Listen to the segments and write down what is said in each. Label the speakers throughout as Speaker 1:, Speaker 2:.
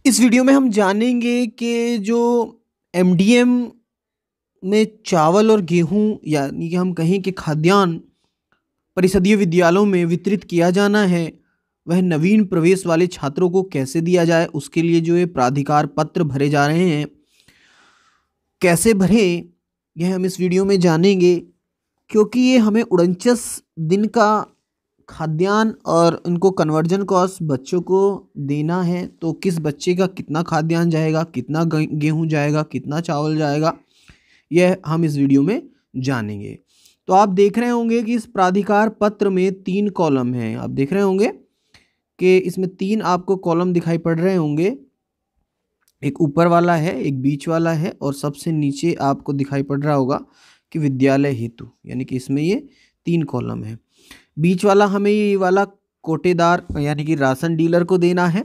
Speaker 1: इस वीडियो में हम जानेंगे कि जो एमडीएम में चावल और गेहूं यानी कि हम कहें कि खाद्यान्न परिषदीय विद्यालयों में वितरित किया जाना है, वह नवीन प्रवेश वाले छात्रों को कैसे दिया जाए। उसके लिए जो ये प्राधिकार पत्र भरे जा रहे हैं, कैसे भरें, यह हम इस वीडियो में जानेंगे। क्योंकि ये हमें 49 दिन का खाद्यान्न और इनको कन्वर्जन कॉस्ट बच्चों को देना है, तो किस बच्चे का कितना खाद्यान्न जाएगा, कितना गेहूं जाएगा, कितना चावल जाएगा, यह हम इस वीडियो में जानेंगे। तो आप देख रहे होंगे कि इस प्राधिकार पत्र में 3 कॉलम हैं। आप देख रहे होंगे कि इसमें 3 आपको कॉलम दिखाई पड़ रहे होंगे। एक ऊपर वाला है, एक बीच वाला है और सबसे नीचे आपको दिखाई पड़ रहा होगा कि विद्यालय हेतु, यानी कि इसमें ये 3 कॉलम है। बीच वाला हमें ये वाला कोटेदार यानी कि राशन डीलर को देना है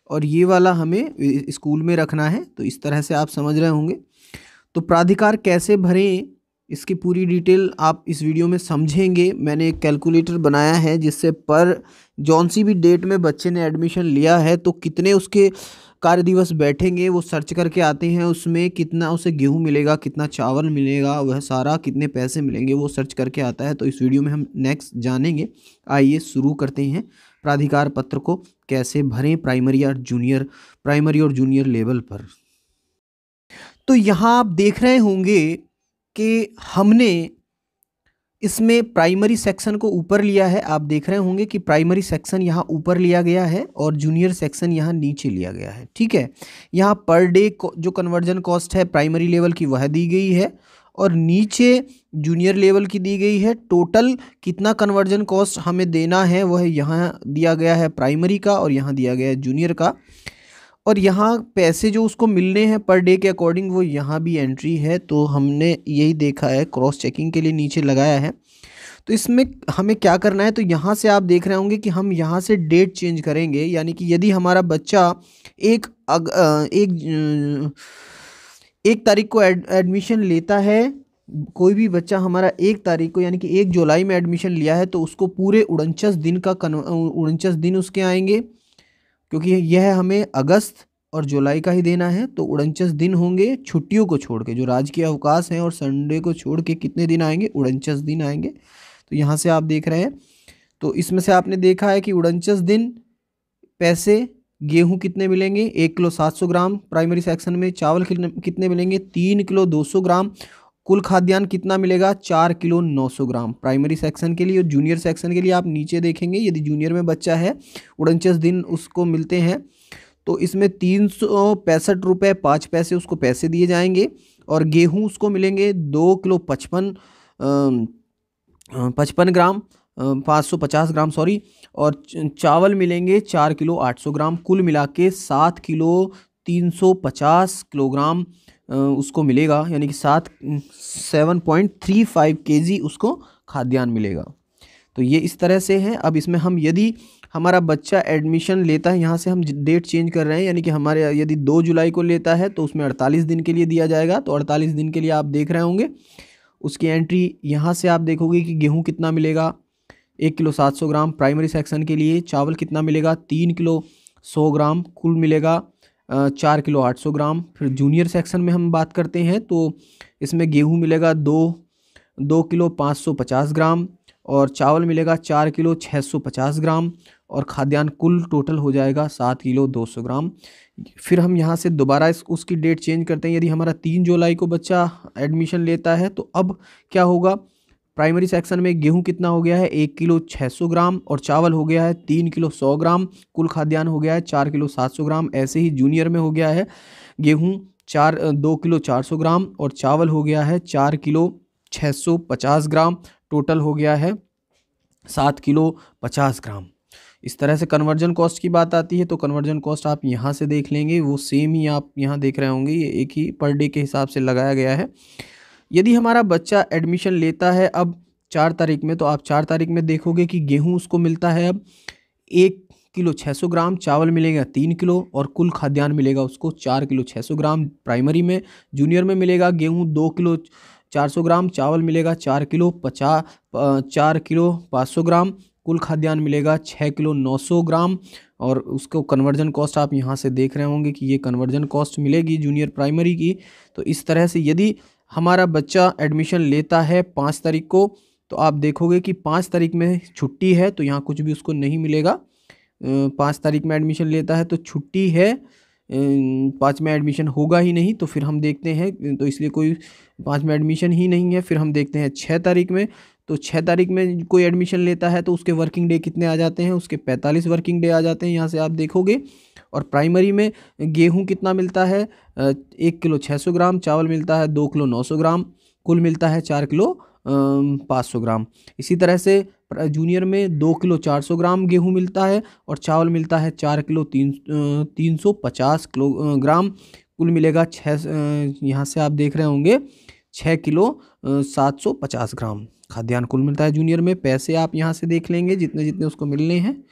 Speaker 1: और ये वाला हमें स्कूल में रखना है। तो इस तरह से आप समझ रहे होंगे। तो प्राधिकार कैसे भरें, इसकी पूरी डिटेल आप इस वीडियो में समझेंगे। मैंने एक कैलकुलेटर बनाया है जिससे पर जौन सी भी डेट में बच्चे ने एडमिशन लिया है तो कितने उसके कार्य दिवस बैठेंगे वो सर्च करके आते हैं। उसमें कितना उसे गेहूं मिलेगा, कितना चावल मिलेगा, वह सारा कितने पैसे मिलेंगे वो सर्च करके आता है। तो इस वीडियो में हम नेक्स्ट जानेंगे। आइए शुरू करते हैं। प्राधिकार पत्र को कैसे भरें प्राइमरी और जूनियर लेवल पर। तो यहाँ आप देख रहे होंगे कि हमने इसमें प्राइमरी सेक्शन को ऊपर लिया है। आप देख रहे होंगे कि प्राइमरी सेक्शन यहाँ ऊपर लिया गया है और जूनियर सेक्शन यहाँ नीचे लिया गया है। ठीक है, यहाँ पर डे जो कन्वर्जन कॉस्ट है प्राइमरी लेवल की वह दी गई है और नीचे जूनियर लेवल की दी गई है। टोटल कितना कन्वर्जन कॉस्ट हमें देना है वह यहाँ दिया गया है प्राइमरी का और यहाँ दिया गया है जूनियर का। और यहाँ पैसे जो उसको मिलने हैं पर डे के अकॉर्डिंग वो यहाँ भी एंट्री है। तो हमने यही देखा है, क्रॉस चेकिंग के लिए नीचे लगाया है। तो इसमें हमें क्या करना है, तो यहाँ से आप देख रहे होंगे कि हम यहाँ से डेट चेंज करेंगे। यानी कि यदि हमारा बच्चा एक तारीख को एडमिशन लेता है, कोई भी बच्चा हमारा 1 तारीख को यानी कि 1 जुलाई में एडमिशन लिया है, तो उसको पूरे 49 दिन का 49 दिन उसके आएंगे। क्योंकि यह हमें अगस्त और जुलाई का ही देना है, तो 49 दिन होंगे। छुट्टियों को छोड़ के, जो राजकीय अवकाश हैं और संडे को छोड़ के कितने दिन आएंगे, 49 दिन आएंगे। तो यहाँ से आप देख रहे हैं, तो इसमें से आपने देखा है कि 49 दिन पैसे गेहूं कितने मिलेंगे, 1 किलो 700 ग्राम प्राइमरी सेक्शन में। चावल कितने मिलेंगे, 3 किलो 200 ग्राम। कुल खाद्यान्न कितना मिलेगा, 4 किलो 900 ग्राम प्राइमरी सेक्शन के लिए। और जूनियर सेक्शन के लिए आप नीचे देखेंगे, यदि जूनियर में बच्चा है 49 दिन उसको मिलते हैं, तो इसमें 365 रुपये 5 पैसे उसको पैसे दिए जाएंगे। और गेहूं उसको मिलेंगे 2 किलो 55 ग्राम 550 ग्राम सॉरी। और चावल मिलेंगे 4 किलो 800 ग्राम। कुल मिला के 7 किलो 350 किलोग्राम उसको मिलेगा, यानी कि 7.35 kg उसको खाद्यान्न मिलेगा। तो ये इस तरह से है। अब इसमें हम यदि हमारा बच्चा एडमिशन लेता है, यहाँ से हम डेट चेंज कर रहे हैं, यानी कि हमारे यदि 2 जुलाई को लेता है तो उसमें 48 दिन के लिए दिया जाएगा। तो 48 दिन के लिए आप देख रहे होंगे उसकी एंट्री। यहाँ से आप देखोगे कि गेहूँ कितना मिलेगा, 1 किलो 700 ग्राम प्राइमरी सेक्शन के लिए। चावल कितना मिलेगा, 3 किलो 100 ग्राम। कुल मिलेगा 4 किलो 800 ग्राम। फिर जूनियर सेक्शन में हम बात करते हैं तो इसमें गेहूं मिलेगा 2 किलो 550 ग्राम और चावल मिलेगा 4 किलो 650 ग्राम और खाद्यान्न कुल टोटल हो जाएगा 7 किलो 200 ग्राम। फिर हम यहाँ से दोबारा उसकी डेट चेंज करते हैं। यदि हमारा 3 जुलाई को बच्चा एडमिशन लेता है तो अब क्या होगा, प्राइमरी सेक्शन में गेहूं कितना हो गया है, 1 किलो 600 ग्राम और चावल हो गया है 3 किलो 100 ग्राम। कुल खाद्यान्न हो गया है 4 किलो 700 ग्राम। ऐसे ही जूनियर में हो गया है गेहूं 2 किलो 400 ग्राम और चावल हो गया है 4 किलो 650 ग्राम। टोटल हो गया है 7 किलो 50 ग्राम। इस तरह से कन्वर्जन कॉस्ट की बात आती है तो कन्वर्जन कॉस्ट आप यहाँ से देख लेंगे, वो सेम ही आप यहाँ देख रहे होंगे, ये एक ही पर डे के हिसाब से लगाया गया है। यदि हमारा बच्चा एडमिशन लेता है अब 4 तारीख में, तो आप 4 तारीख में देखोगे कि गेहूं उसको मिलता है अब 1 किलो 600 ग्राम, चावल मिलेगा 3 किलो और कुल खाद्यान्न मिलेगा उसको 4 किलो 600 ग्राम प्राइमरी में। जूनियर में मिलेगा गेहूं 2 किलो 400 ग्राम, चावल मिलेगा 4 किलो 500 ग्राम। कुल खाद्यान्न मिलेगा 6 किलो 900 ग्राम। और उसको कन्वर्जन कॉस्ट आप यहाँ से देख रहे होंगे कि ये कन्वर्जन कॉस्ट मिलेगी जूनियर प्राइमरी की। तो इस तरह से यदि हमारा बच्चा एडमिशन लेता है 5 तारीख को, तो आप देखोगे कि 5 तारीख में छुट्टी है तो यहाँ कुछ भी उसको नहीं मिलेगा। 5 तारीख में एडमिशन लेता है तो छुट्टी है, 5 में एडमिशन होगा ही नहीं। तो फिर हम देखते हैं, तो इसलिए कोई 5 में एडमिशन ही नहीं है। फिर हम देखते हैं 6 तारीख में, तो 6 तारीख में कोई एडमिशन लेता है तो उसके वर्किंग डे कितने आ जाते हैं, उसके 45 वर्किंग डे आ जाते हैं, यहाँ से आप देखोगे। और प्राइमरी में गेहूं कितना मिलता है, 1 किलो 600 ग्राम, चावल मिलता है 2 किलो 900 ग्राम, कुल मिलता है 4 किलो 500 ग्राम। इसी तरह से जूनियर में 2 किलो 400 ग्राम गेहूं मिलता है और चावल मिलता है 4 किलो 350 किलो ग्राम, कुल मिलेगा 6, यहाँ से आप देख रहे होंगे 6 किलो 750 ग्राम खाद्यान्न कुल मिलता है जूनियर में। पैसे आप यहाँ से देख लेंगे जितने जितने उसको मिलने हैं।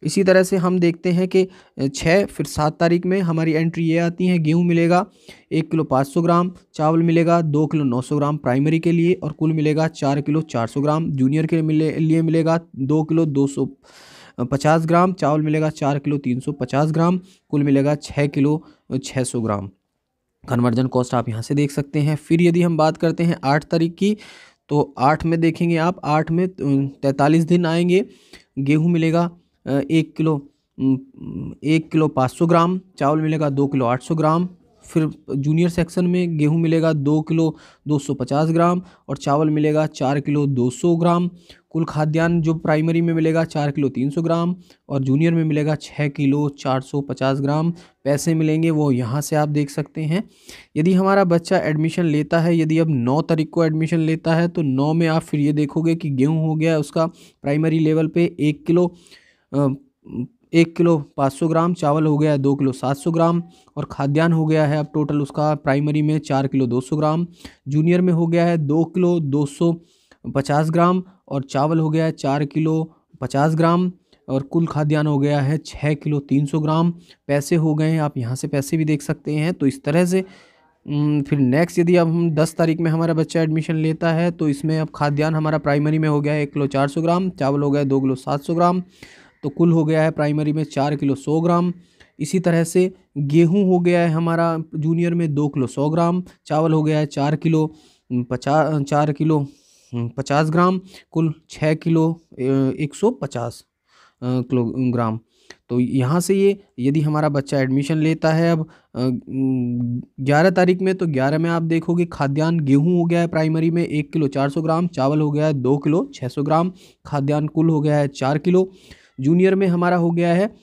Speaker 1: इसी तरह से हम देखते हैं कि 6 फिर 7 तारीख में हमारी एंट्री ये आती है, गेहूं मिलेगा 1 किलो 500 ग्राम, चावल मिलेगा 2 किलो 900 ग्राम प्राइमरी के लिए और कुल मिलेगा 4 किलो 400 ग्राम। जूनियर के लिए मिलेगा 2 किलो 250 ग्राम, चावल मिलेगा 4 किलो 350 ग्राम, कुल मिलेगा 6 किलो 600 ग्राम। कन्वर्जन कॉस्ट आप यहाँ से देख सकते हैं। फिर यदि हम बात करते हैं 8 तारीख की, तो 8 में देखेंगे आप, 8 में 43 दिन आएंगे। गेहूं मिलेगा 1 किलो 500 ग्राम, चावल मिलेगा 2 किलो 800 ग्राम। फिर जूनियर सेक्शन में गेहूं मिलेगा 2 किलो 250 ग्राम और चावल मिलेगा 4 किलो 200 ग्राम। कुल खाद्यान्न जो प्राइमरी में मिलेगा 4 किलो 300 ग्राम और जूनियर में मिलेगा 6 किलो 450 ग्राम। पैसे मिलेंगे वो यहाँ से आप देख सकते हैं। यदि हमारा बच्चा एडमिशन लेता है, यदि अब 9 तारीख को एडमिशन लेता है, तो 9 में आप फिर ये देखोगे कि गेहूं हो गया उसका प्राइमरी लेवल पे 1 किलो 500 ग्राम, चावल हो गया है 2 किलो 700 ग्राम और खाद्यान्न हो गया है अब टोटल उसका प्राइमरी में 4 किलो 200 ग्राम। जूनियर में हो गया है 2 किलो 250 ग्राम और चावल हो गया है 4 किलो 50 ग्राम और कुल खाद्यान्न हो गया है 6 किलो 300 ग्राम। पैसे हो गए हैं, आप यहाँ से पैसे भी देख सकते हैं। तो इस तरह से फिर नेक्स्ट यदि अब हम 10 तारीख में हमारा बच्चा एडमिशन लेता है, तो इसमें अब खाद्यान्न हमारा प्राइमरी में हो गया है 1 किलो 400 ग्राम, चावल हो गया है 2 किलो 700 ग्राम, तो कुल हो गया है प्राइमरी में 4 किलो 100 ग्राम। इसी तरह से गेहूं हो गया है हमारा जूनियर में 2 किलो 100 ग्राम, चावल हो गया है 4 किलो 50 ग्राम, कुल 6 किलो 150 किलोग्राम। तो यहाँ से ये यदि हमारा बच्चा एडमिशन लेता है अब 11 तारीख में, तो 11 में आप देखोगे खाद्यान्न गेहूं हो गया है प्राइमरी में 1 किलो 400 ग्राम, चावल हो गया है 2 किलो 600 ग्राम, खाद्यान्न कुल हो गया है 4 किलो। जूनियर में हमारा हो गया है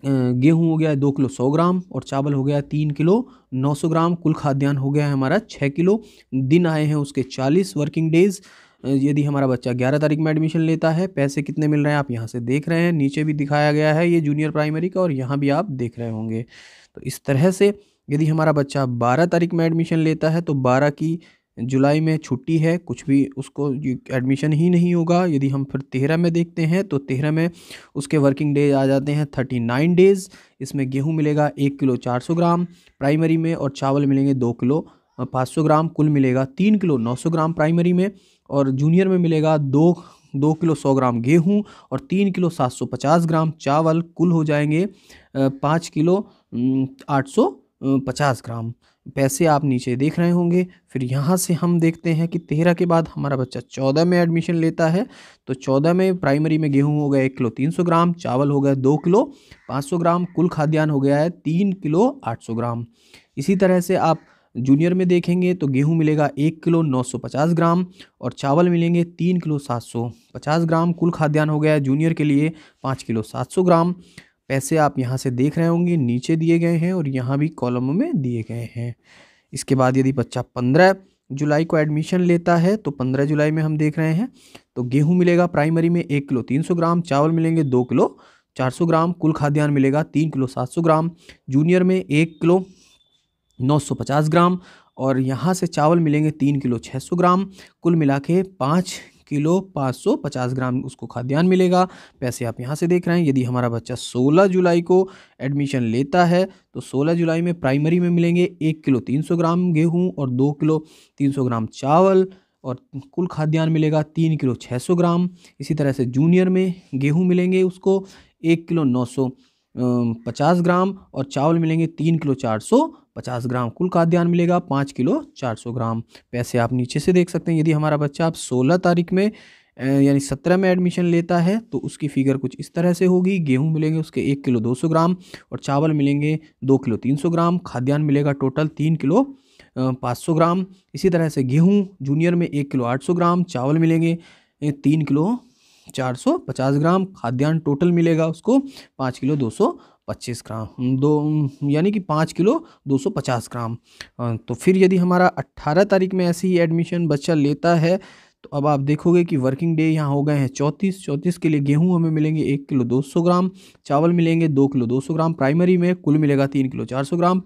Speaker 1: गेहूं हो गया है 2 किलो 100 ग्राम और चावल हो गया है 3 किलो 900 ग्राम, कुल खाद्यान्न हो गया है हमारा 6 किलो। दिन आए हैं उसके 40 वर्किंग डेज। यदि हमारा बच्चा 11 तारीख में एडमिशन लेता है, पैसे कितने मिल रहे हैं आप यहाँ से देख रहे हैं, नीचे भी दिखाया गया है ये जूनियर प्राइमरी का और यहाँ भी आप देख रहे होंगे। तो इस तरह से यदि हमारा बच्चा 12 तारीख में एडमिशन लेता है, तो 12 की जुलाई में छुट्टी है, कुछ भी उसको एडमिशन ही नहीं होगा। यदि हम फिर 13 में देखते हैं, तो 13 में उसके वर्किंग डेज आ जाते हैं 39 डेज़। इसमें गेहूं मिलेगा 1 किलो 400 ग्राम प्राइमरी में और चावल मिलेंगे 2 किलो 500 ग्राम, कुल मिलेगा 3 किलो 900 ग्राम प्राइमरी में और जूनियर में मिलेगा 2 किलो 100 ग्राम गेहूं और 3 किलो 750 ग्राम चावल, कुल हो जाएंगे 5 किलो 850 ग्राम। पैसे आप नीचे देख रहे होंगे। फिर यहाँ से हम देखते हैं कि 13 के बाद हमारा बच्चा 14 में एडमिशन लेता है, तो 14 में प्राइमरी में गेहूं हो गया 1 किलो 300 ग्राम, चावल हो गया 2 किलो 500 ग्राम, कुल खाद्यान्न हो गया है 3 किलो 800 ग्राम। इसी तरह से आप जूनियर में देखेंगे तो गेहूं मिलेगा 1 किलो 950 ग्राम और चावल मिलेंगे 3 किलो 750 ग्राम, कुल खाद्यान्न हो गया है जूनियर के लिए 5 किलो 700 ग्राम। पैसे आप यहाँ से देख रहे होंगे, नीचे दिए गए हैं और यहाँ भी कॉलम में दिए गए हैं। इसके बाद यदि बच्चा 15 जुलाई को एडमिशन लेता है, तो 15 जुलाई में हम देख रहे हैं तो गेहूं मिलेगा प्राइमरी में 1 किलो 300 ग्राम, चावल मिलेंगे 2 किलो 400 ग्राम, कुल खाद्यान्न मिलेगा 3 किलो 700 ग्राम। जूनियर में 1 किलो 950 ग्राम और यहाँ से चावल मिलेंगे 3 किलो 600 ग्राम, कुल मिला के 5 किलो 550 ग्राम उसको खाद्यान्न मिलेगा। पैसे आप यहाँ से देख रहे हैं। यदि हमारा बच्चा 16 जुलाई को एडमिशन लेता है, तो 16 जुलाई में प्राइमरी में मिलेंगे 1 किलो 300 ग्राम गेहूं और 2 किलो 300 ग्राम चावल, और कुल खाद्यान्न मिलेगा 3 किलो 600 ग्राम। इसी तरह से जूनियर में गेहूं मिलेंगे उसको 1 किलो 950 ग्राम और चावल मिलेंगे 3 किलो 450 ग्राम। कुल खाद्यान्न मिलेगा 5 किलो 400 ग्राम। पैसे आप नीचे से देख सकते हैं। यदि हमारा बच्चा आप 16 तारीख में यानी 17 में एडमिशन लेता है तो उसकी फिगर कुछ इस तरह से होगी। गेहूं मिलेंगे उसके 1 किलो 200 ग्राम और चावल मिलेंगे 2 किलो 300 ग्राम। खाद्यान्न मिलेगा टोटल 3 किलो 500 ग्राम। इसी तरह से गेहूं जूनियर में 1 किलो 800 ग्राम, चावल मिलेंगे 3 किलो 450 ग्राम। खाद्यान्न टोटल मिलेगा उसको 5 किलो 225 ग्राम, यानी कि 5 किलो 250 ग्राम। तो फिर यदि हमारा 18 तारीख में ऐसे ही एडमिशन बच्चा लेता है तो अब आप देखोगे कि वर्किंग डे यहाँ हो गए हैं 34 के लिए गेहूं हमें मिलेंगे 1 किलो 200 ग्राम, चावल मिलेंगे 2 किलो 200 ग्राम। प्राइमरी में कुल मिलेगा 3 किलो 400 ग्राम।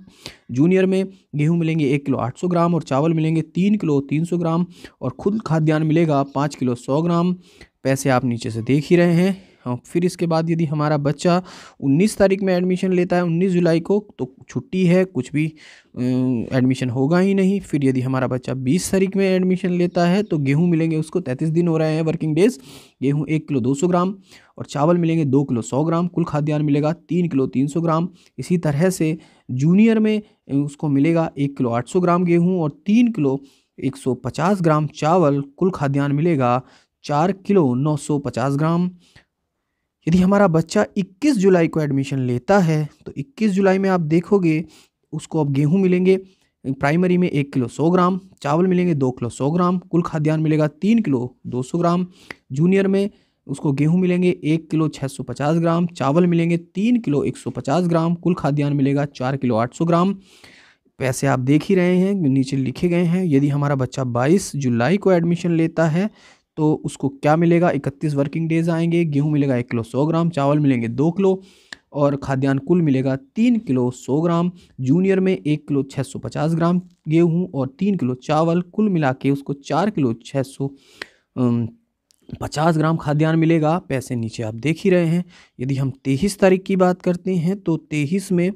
Speaker 1: जूनियर में गेहूं मिलेंगे 1 किलो 800 ग्राम और चावल मिलेंगे 3 किलो 300 ग्राम और खुद खाद्यान्न मिलेगा 5 किलो 100 ग्राम। पैसे आप नीचे से देख ही रहे हैं। फिर इसके बाद यदि हमारा बच्चा 19 तारीख में एडमिशन लेता है 19 जुलाई को तो छुट्टी है, कुछ भी एडमिशन होगा ही नहीं। फिर यदि हमारा बच्चा 20 तारीख में एडमिशन लेता है तो गेहूं मिलेंगे उसको 33 दिन हो रहे हैं वर्किंग डेज। गेहूं 1 किलो 200 ग्राम और चावल मिलेंगे 2 किलो 100 ग्राम। कुल खाद्यान्न मिलेगा 3 किलो 300 ग्राम। इसी तरह से जूनियर में उसको मिलेगा 1 किलो 800 ग्राम गेहूँ और 3 किलो 150 ग्राम चावल। कुल खाद्यान्न मिलेगा 4 किलो 950 ग्राम। यदि हमारा बच्चा 21 जुलाई को एडमिशन लेता है तो 21 जुलाई में आप देखोगे उसको अब गेहूं मिलेंगे प्राइमरी में 1 किलो 100 ग्राम, चावल मिलेंगे 2 किलो 100 ग्राम। कुल खाद्यान्न मिलेगा 3 किलो 200 ग्राम। जूनियर में उसको गेहूं मिलेंगे 1 किलो 650 ग्राम, चावल मिलेंगे 3 किलो 150 ग्राम। कुल खाद्यान्न मिलेगा 4 किलो 800 ग्राम। पैसे आप देख ही रहे हैं, नीचे लिखे गए हैं। यदि हमारा बच्चा 22 जुलाई को एडमिशन लेता है तो उसको क्या मिलेगा, 31 वर्किंग डेज आएंगे। गेहूं मिलेगा 1 किलो 100 ग्राम, चावल मिलेंगे 2 किलो और खाद्यान्न कुल मिलेगा 3 किलो 100 ग्राम। जूनियर में 1 किलो 650 ग्राम गेहूं और 3 किलो चावल, कुल मिला के उसको 4 किलो 650 ग्राम खाद्यान्न मिलेगा। पैसे नीचे आप देख ही रहे हैं। यदि हम 23 तारीख की बात करते हैं तो 23 में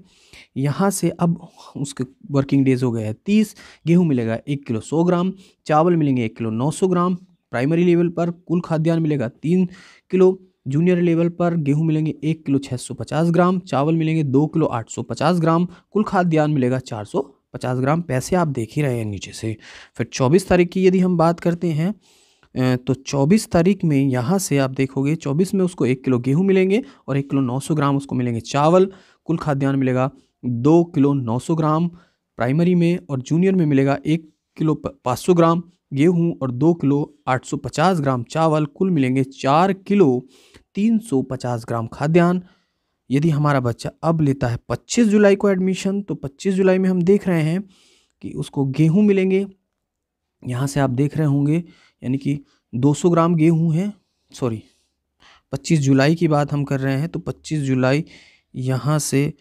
Speaker 1: यहाँ से अब उसके वर्किंग डेज हो गए हैं 30। गेहूँ मिलेगा 1 किलो 100 ग्राम, चावल मिलेंगे 1 किलो 900 ग्राम। प्राइमरी लेवल पर कुल खाद्यान्न मिलेगा 3 किलो। जूनियर लेवल पर गेहूं मिलेंगे 1 किलो 650 ग्राम, चावल मिलेंगे 2 किलो 850 ग्राम। कुल खाद्यान्न मिलेगा 450 ग्राम। पैसे आप देख ही रहे हैं नीचे से। फिर 24 तारीख की यदि हम बात करते हैं तो 24 तारीख में यहाँ से आप देखोगे 24 में उसको 1 किलो गेहूँ मिलेंगे और 1 किलो 900 ग्राम उसको मिलेंगे चावल। कुल खाद्यान्न मिलेगा 2 किलो 900 ग्राम प्राइमरी में और जूनियर में मिलेगा 1 किलो 500 ग्राम गेहूं और 2 किलो 850 ग्राम चावल। कुल मिलेंगे 4 किलो 350 ग्राम खाद्यान्न। यदि हमारा बच्चा अब लेता है 25 जुलाई को एडमिशन तो 25 जुलाई में हम देख रहे हैं कि उसको गेहूं मिलेंगे, यहाँ से आप देख रहे होंगे यानी कि 200 ग्राम गेहूं है। 25 जुलाई की बात हम कर रहे हैं तो 25 जुलाई यहाँ से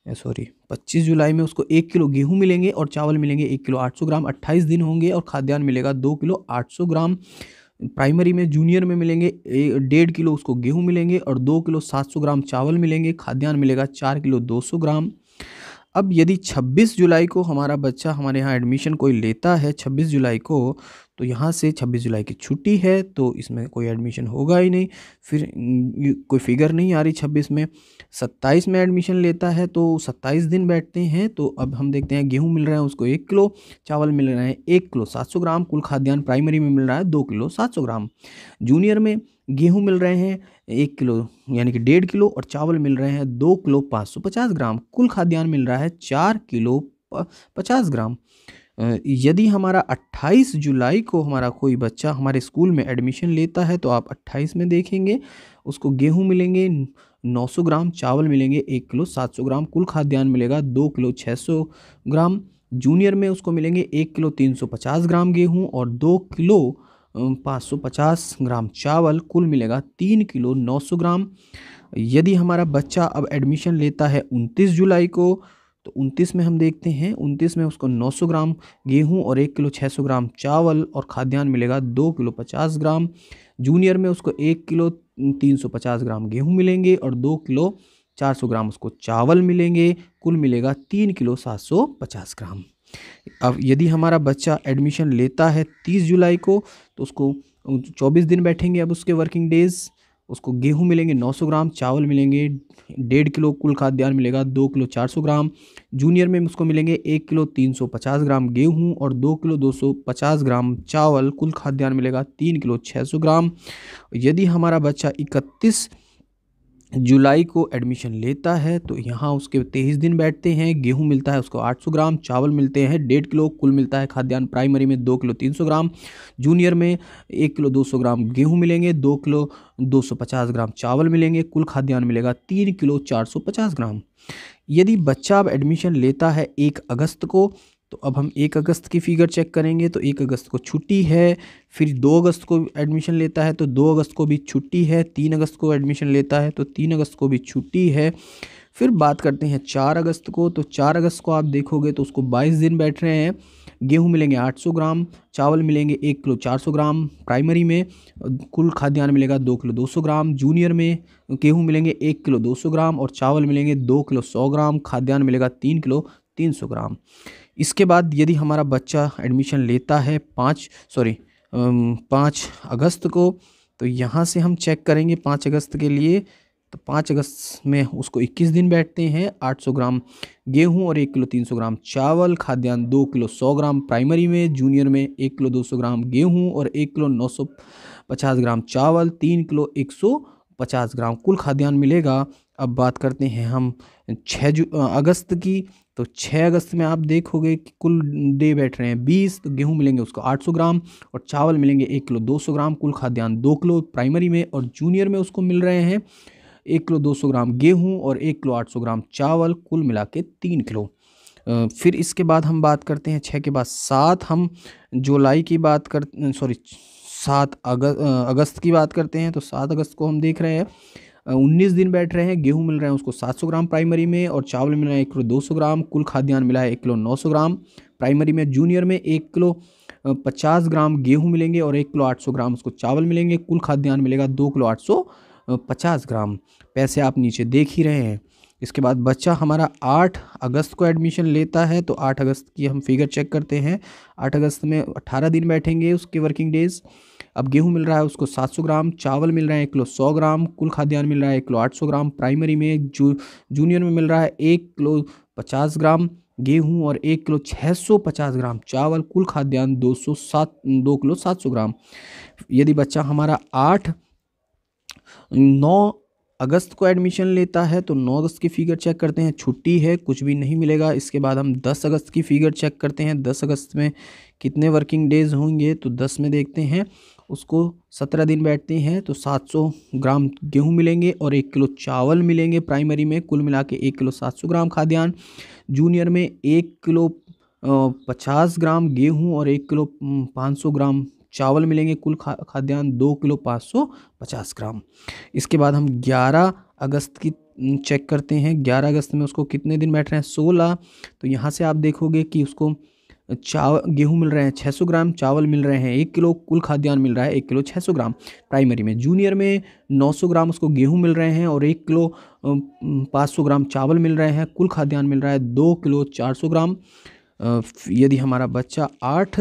Speaker 1: 25 जुलाई में उसको 1 किलो गेहूं मिलेंगे और चावल मिलेंगे 1 किलो 800 ग्राम। 28 दिन होंगे और खाद्यान्न मिलेगा 2 किलो 800 ग्राम। प्राइमरी में जूनियर में मिलेंगे 1.5 किलो उसको गेहूं मिलेंगे और 2 किलो 700 ग्राम चावल मिलेंगे। खाद्यान्न मिलेगा 4 किलो 200 ग्राम। अब यदि 26 जुलाई को हमारा बच्चा हमारे यहाँ एडमिशन कोई लेता है 26 जुलाई को तो यहाँ से 26 जुलाई की छुट्टी है तो इसमें कोई एडमिशन होगा ही नहीं। फिर कोई फिगर नहीं आ रही 26 में। 27 में एडमिशन लेता है तो 27 दिन बैठते हैं। तो अब हम देखते हैं गेहूं मिल रहे हैं उसको 1 किलो, चावल मिल रहे हैं 1 किलो 700 ग्राम। कुल खाद्यान्न प्राइमरी में मिल रहा है 2 किलो 700 ग्राम। जूनियर में गेहूं मिल रहे हैं 1 किलो यानी कि 1.5 किलो और चावल मिल रहे हैं 2 किलो 550 ग्राम। कुल खाद्यान्न मिल रहा है 4 किलो 50 ग्राम। यदि हमारा 28 जुलाई को हमारा कोई बच्चा हमारे स्कूल में एडमिशन लेता है तो आप 28 में देखेंगे उसको गेहूं मिलेंगे 900 ग्राम, चावल मिलेंगे 1 किलो 700 ग्राम। कुल खाद्यान्न मिलेगा 2 किलो 600 ग्राम। जूनियर में उसको मिलेंगे 1 किलो 350 ग्राम गेहूं और 2 किलो 550 ग्राम चावल। कुल मिलेगा 3 किलो 900 ग्राम। यदि हमारा बच्चा अब एडमिशन लेता है 29 जुलाई को तो 29 में हम देखते हैं 29 में उसको 900 ग्राम गेहूं और 1 किलो 600 ग्राम चावल और खाद्यान्न मिलेगा 2 किलो 50 ग्राम। जूनियर में उसको 1 किलो 350 ग्राम गेहूं मिलेंगे और 2 किलो 400 ग्राम उसको चावल मिलेंगे। कुल मिलेगा 3 किलो 750 ग्राम। अब यदि हमारा बच्चा एडमिशन लेता है 30 जुलाई को, तो उसको 24 दिन बैठेंगे अब उसके वर्किंग डेज। उसको गेहूं मिलेंगे 900 ग्राम, चावल मिलेंगे 1.5 किलो, कुल खाद्यान्न मिलेगा 2 किलो 400 ग्राम। जूनियर में उसको मिलेंगे 1 किलो 350 ग्राम गेहूं और 2 किलो 250 ग्राम चावल, कुल खाद्यान्न मिलेगा 3 किलो 600 ग्राम। यदि हमारा बच्चा 31 जुलाई को एडमिशन लेता है तो यहाँ उसके 23 दिन बैठते हैं। गेहूं मिलता है उसको 800 ग्राम, चावल मिलते हैं 1.5 किलो, कुल मिलता है खाद्यान्न प्राइमरी में 2 किलो 300 ग्राम। जूनियर में 1 किलो 200 ग्राम गेहूं मिलेंगे, 2 किलो 250 ग्राम चावल मिलेंगे, कुल खाद्यान्न मिलेगा 3 किलो 450 ग्राम। यदि बच्चा अब एडमिशन लेता है 1 अगस्त को, तो अब हम 1 अगस्त की फिगर चेक करेंगे। तो 1 अगस्त को छुट्टी है। फिर 2 अगस्त को एडमिशन लेता है तो 2 अगस्त को भी छुट्टी है। 3 अगस्त को एडमिशन लेता है तो 3 अगस्त को भी छुट्टी है। फिर बात करते हैं 4 अगस्त को, तो 4 अगस्त को आप देखोगे तो उसको 22 दिन बैठ रहे हैं। गेहूं मिलेंगे 800 ग्राम, चावल मिलेंगे 1 किलो 400 ग्राम प्राइमरी में, कुल खाद्यान्न मिलेगा 2 किलो 200 ग्राम। जूनियर में गेहूं मिलेंगे 1 किलो 200 ग्राम और चावल मिलेंगे 2 किलो 100 ग्राम, खाद्यान्न मिलेगा 3 किलो 300 ग्राम। इसके बाद यदि हमारा बच्चा एडमिशन लेता है 5 अगस्त को, तो यहाँ से हम चेक करेंगे 5 अगस्त के लिए। तो 5 अगस्त में उसको 21 दिन बैठते हैं। 800 ग्राम गेहूं और 1 किलो 300 ग्राम चावल, खाद्यान्न 2 किलो 100 ग्राम प्राइमरी में। जूनियर में 1 किलो 200 ग्राम गेहूं और 1 किलो 950 ग्राम चावल, 3 किलो 150 ग्राम, कुल खाद्यान्न मिलेगा। अब बात करते हैं हम 6 अगस्त की। तो 6 अगस्त में आप देखोगे कि कुल डे बैठ रहे हैं 20। तो गेहूं मिलेंगे उसको 800 ग्राम और चावल मिलेंगे 1 किलो 200 ग्राम, कुल खाद्यान्न 2 किलो प्राइमरी में। और जूनियर में उसको मिल रहे हैं 1 किलो 200 ग्राम गेहूं और 1 किलो 800 ग्राम चावल, कुल मिला के 3 किलो। फिर इसके बाद हम बात करते हैं 6 के बाद 7, हम जुलाई की बात कर 7 अगस्त की बात करते हैं। तो 7 अगस्त को हम देख रहे हैं 19 दिन बैठ रहे हैं। गेहूं मिल रहे हैं उसको 700 ग्राम प्राइमरी में और चावल मिल रहा है 1 किलो 200 ग्राम, कुल खाद्यान्न मिला है 1 किलो 900 ग्राम प्राइमरी में। जूनियर में 1 किलो 50 ग्राम गेहूं मिलेंगे और 1 किलो 800 ग्राम उसको चावल मिलेंगे, कुल खाद्यान्न मिलेगा 2 किलो 850 ग्राम। पैसे आप नीचे देख ही रहे हैं। इसके बाद बच्चा हमारा 8 अगस्त को एडमिशन लेता है। तो 8 अगस्त की हम फिगर चेक करते हैं। 8 अगस्त में 18 दिन बैठेंगे उसके वर्किंग डेज। अब गेहूं मिल रहा है उसको 700 ग्राम, चावल मिल रहा है 1 किलो 100 ग्राम, कुल खाद्यान्न मिल रहा है 1 किलो 800 ग्राम प्राइमरी में। जूनियर में मिल रहा है 1 किलो 50 ग्राम गेहूं और 1 किलो 650 ग्राम चावल, कुल खाद्यान्न 2 किलो 700 ग्राम। यदि बच्चा हमारा 9 अगस्त को एडमिशन लेता है तो 9 अगस्त की फिगर चेक करते हैं। छुट्टी है, कुछ भी नहीं मिलेगा। इसके बाद हम 10 अगस्त की फिगर चेक करते हैं। 10 अगस्त में कितने वर्किंग डेज होंगे, तो 10 में देखते हैं उसको 17 दिन बैठते हैं। तो 700 ग्राम गेहूं मिलेंगे और 1 किलो चावल मिलेंगे प्राइमरी में, कुल मिला के 1 किलो 700 ग्राम खाद्यान्न। जूनियर में 1 किलो 50 ग्राम गेहूं और 1 किलो 500 ग्राम चावल मिलेंगे, कुल खाद्यान्न 2 किलो 550 ग्राम। इसके बाद हम 11 अगस्त की चेक करते हैं। 11 अगस्त में उसको कितने दिन बैठ रहे हैं, 16। तो यहाँ से आप देखोगे कि उसको गेहूं मिल रहे हैं 600 ग्राम, चावल मिल रहे हैं 1 किलो, कुल खाद्यान्न मिल रहा है 1 किलो 600 ग्राम प्राइमरी में। जूनियर में 900 ग्राम उसको गेहूं मिल रहे हैं और 1 किलो 500 ग्राम चावल मिल रहे हैं, कुल खाद्यान्न मिल रहा है 2 किलो 400 ग्राम। यदि हमारा बच्चा 8